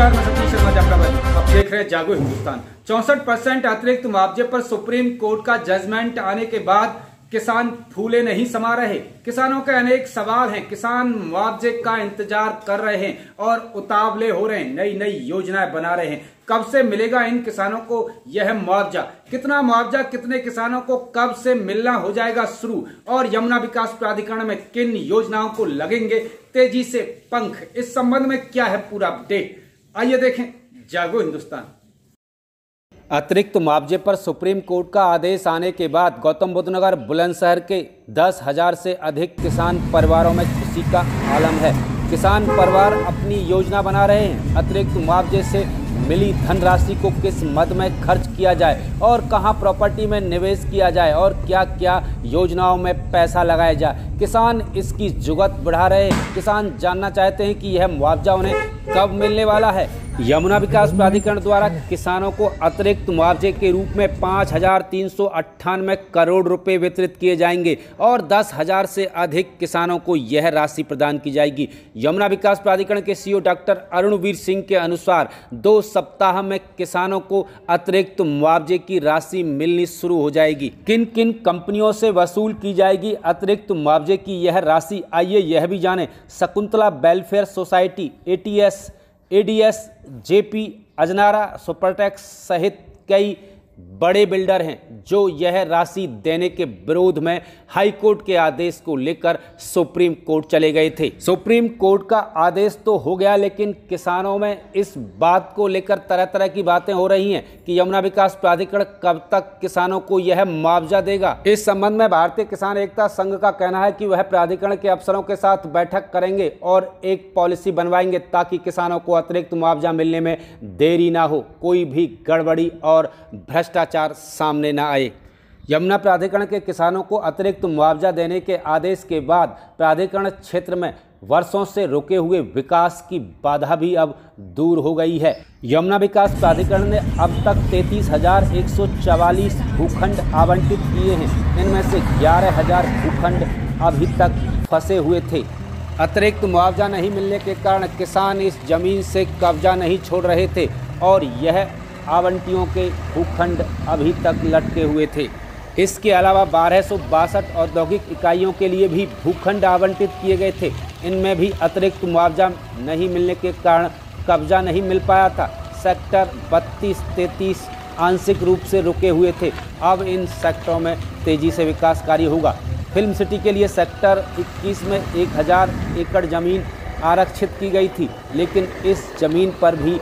नमस्कार, मैं सतीश शर्मा जाफराबादी। आप देख रहे हैं जागो हिंदुस्तान। 64% अतिरिक्त मुआवजे पर सुप्रीम कोर्ट का जजमेंट आने के बाद किसान फूले नहीं समा रहे। किसानों के अनेक सवाल हैं। किसान मुआवजे का इंतजार कर रहे हैं और उतावले हो रहे हैं, नई नई योजनाएं बना रहे हैं। कब से मिलेगा इन किसानों को यह मुआवजा? कितना मुआवजा कितने किसानों को कब से मिलना हो जाएगा शुरू? और यमुना विकास प्राधिकरण में किन योजनाओं को लगेंगे तेजी से पंख? इस संबंध में क्या है पूरा अपडेट, आइए देखें जागो हिंदुस्तान। अतिरिक्त मुआवजे पर सुप्रीम कोर्ट का आदेश आने के बाद गौतम बुद्ध नगर बुलंदशहर के 10,000 से अधिक किसान परिवारों में खुशी का आलम है। किसान परिवार अपनी योजना बना रहे हैं। अतिरिक्त मुआवजे से मिली धनराशि को किस मद में खर्च किया जाए और कहां प्रॉपर्टी में निवेश किया जाए और क्या क्या योजनाओं में पैसा लगाया जाए, किसान इसकी जुगत बढ़ा रहे हैं। किसान जानना चाहते हैं कि यह मुआवजा उन्हें कब मिलने वाला है। यमुना विकास प्राधिकरण द्वारा किसानों को अतिरिक्त मुआवजे के रूप में 5,398 करोड़ रुपए वितरित किए जाएंगे और 10,000 से अधिक किसानों को यह राशि प्रदान की जाएगी। यमुना विकास प्राधिकरण के सीईओ डॉक्टर अरुणवीर सिंह के अनुसार 2 सप्ताह में किसानों को अतिरिक्त मुआवजे की राशि मिलनी शुरू हो जाएगी। किन किन कंपनियों से वसूल की जाएगी अतिरिक्त मुआवजे की यह राशि, आइए यह भी जानें। Shakuntala welfare society, ADS, JP, Ajnara, Supertechs सहित कई बड़े बिल्डर हैं जो यह राशि देने के विरोध में हाई कोर्ट के आदेश को लेकर सुप्रीम कोर्ट चले गए थे। सुप्रीम कोर्ट का आदेश तो हो गया, लेकिन किसानों में इस बात को लेकर तरह तरह की बातें हो रही हैं कि यमुना विकास प्राधिकरण कब तक किसानों को यह मुआवजा देगा। इस संबंध में भारतीय किसान एकता संघ का कहना है कि वह प्राधिकरण के अफसरों के साथ बैठक करेंगे और एक पॉलिसी बनवाएंगे ताकि किसानों को अतिरिक्त मुआवजा मिलने में देरी ना हो, कोई भी गड़बड़ी और भ्रष्टाचार सामने न आए। यमुना प्राधिकरण के किसानों को अतिरिक्त मुआवजा देने के आदेश के बाद प्राधिकरण क्षेत्र में वर्षों से रुके हुए विकास की बाधा भी अब दूर हो गई है। यमुना विकास प्राधिकरण ने अब तक 33,144 भूखंड आवंटित किए हैं। इनमें से 11,000 भूखंड अभी तक फंसे हुए थे। अतिरिक्त मुआवजा नहीं मिलने के कारण किसान इस जमीन से कब्जा नहीं छोड़ रहे थे और यह आवंटियों के भूखंड अभी तक लटके हुए थे। इसके अलावा 1262 औद्योगिक इकाइयों के लिए भी भूखंड आवंटित किए गए थे। इनमें भी अतिरिक्त मुआवजा नहीं मिलने के कारण कब्जा नहीं मिल पाया था। सेक्टर 32-33 आंशिक रूप से रुके हुए थे। अब इन सेक्टरों में तेजी से विकास कार्य होगा। फिल्म सिटी के लिए सेक्टर 21 में 1,000 एकड़ जमीन आरक्षित की गई थी, लेकिन इस जमीन पर भी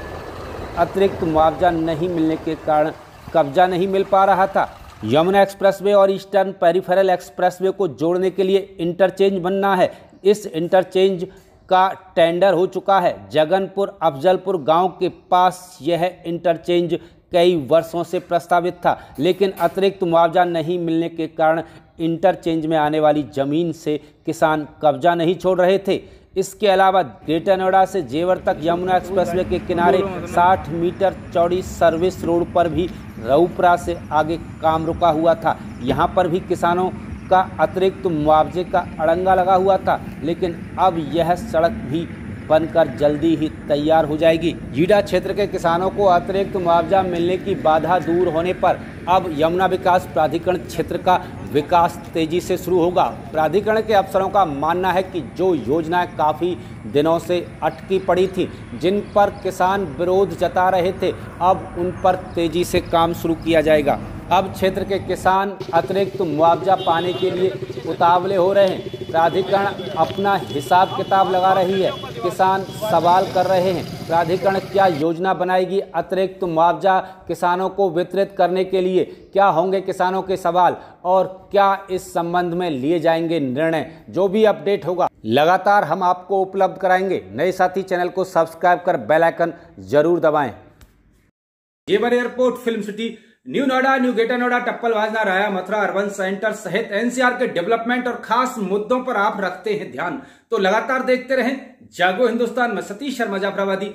अतिरिक्त मुआवजा नहीं मिलने के कारण कब्जा नहीं मिल पा रहा था। यमुना एक्सप्रेसवे और ईस्टर्न पेरिफेरल एक्सप्रेसवे को जोड़ने के लिए इंटरचेंज बनना है। इस इंटरचेंज का टेंडर हो चुका है। जगनपुर अफजलपुर गांव के पास यह इंटरचेंज कई वर्षों से प्रस्तावित था, लेकिन अतिरिक्त मुआवजा नहीं मिलने के कारण इंटरचेंज में आने वाली जमीन से किसान कब्जा नहीं छोड़ रहे थे। इसके अलावा ग्रेटर नोएडा से जेवर तक यमुना एक्सप्रेसवे के किनारे 60 मीटर चौड़ी सर्विस रोड पर भी रऊपुरा से आगे काम रुका हुआ था। यहां पर भी किसानों का अतिरिक्त मुआवजे का अड़ंगा लगा हुआ था, लेकिन अब यह सड़क भी बनकर जल्दी ही तैयार हो जाएगी। जीडा क्षेत्र के किसानों को अतिरिक्त मुआवजा मिलने की बाधा दूर होने पर अब यमुना विकास प्राधिकरण क्षेत्र का विकास तेजी से शुरू होगा। प्राधिकरण के अफसरों का मानना है कि जो योजनाएं काफ़ी दिनों से अटकी पड़ी थी, जिन पर किसान विरोध जता रहे थे, अब उन पर तेजी से काम शुरू किया जाएगा। अब क्षेत्र के किसान अतिरिक्त मुआवजा पाने के लिए उतावले हो रहे हैं। प्राधिकरण अपना हिसाब किताब लगा रही है। किसान सवाल कर रहे हैं, प्राधिकरण क्या योजना बनाएगी अतिरिक्त मुआवजा किसानों को वितरित करने के लिए? क्या होंगे किसानों के सवाल और क्या इस संबंध में लिए जाएंगे निर्णय? जो भी अपडेट होगा लगातार हम आपको उपलब्ध कराएंगे। नए साथी चैनल को सब्सक्राइब कर बेल आइकन जरूर दबाएं। Jewar airport, film city, new Noida, new greater Noida, Tappal वाजना, राया, मथुरा, अर्बन सेंटर सहित एनसीआर के डेवलपमेंट और खास मुद्दों पर आप रखते हैं ध्यान, तो लगातार देखते रहें जागो हिंदुस्तान में। सतीश शर्मा जाफराबादी।